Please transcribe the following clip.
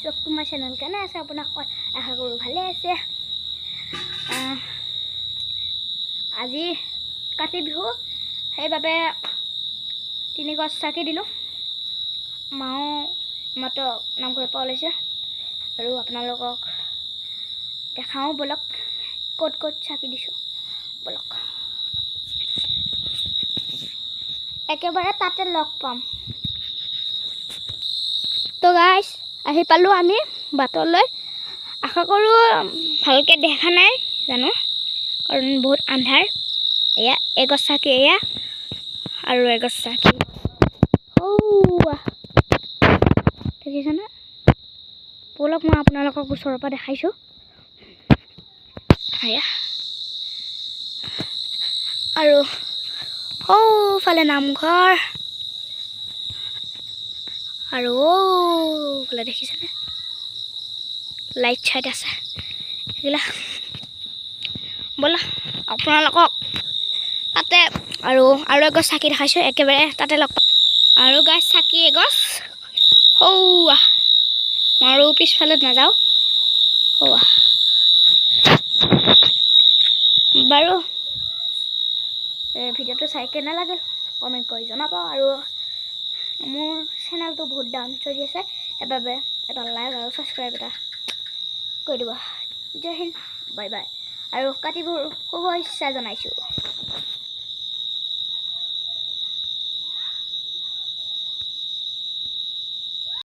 Back to my channel. কেনে আছে আপোনাক আশা কৰোঁ ভালে আছে। আজি কাতি বিহু, সেইবাবে 3 গছ চাকি দিলোঁ। মাও মাত্ৰ নামঘৰৰ পৰা ওলাইছে আৰু আপোনালোকক দেখাওঁ বলক ক'ত ক'ত চাকি দিছোঁ বলক। একেবাৰে তাতে লগ পাম। তো গাইছ আহি পালোঁ আমি বাটলৈ। আশা কৰোঁ ভালকৈ দেখা নাই জানো, কাৰণ বহুত আন্ধাৰ। এয়া এগছ চাকি, এয়া আৰু এগছ চাকি। দেখিছেনে? বলক মই আপোনালোকক ওচৰৰ পৰা দেখাইছোঁ। এয়া আৰু সৌফালে নামঘৰ, আৰু ফালে দেখিছেনে লাইট চাইট আছে সেইগিলা। ব'লা আপোনালোকক তাতে আৰু এগছ চাকি দেখাইছোঁ, একেবাৰে তাতে লগ পাম। আৰু গাছ চাকি এগছ সৌৱা, মই আৰু পিছফালে নাযাওঁ। সৌৱা বাৰু ভিডিঅ'টো চাই কেনে লাগিল কমেণ্ট কৰি জনাব। আৰু মোৰ চেনেলটো বহুত ডাউন চলি আছে, সেইবাবে এটা লাইক আৰু ছাবস্ক্ৰাইব এটা কৰি দিব। জয় হিন্দ, বাই বাই। আৰু কাতি বিহুৰ শুভেচ্ছা জনাইছোঁ।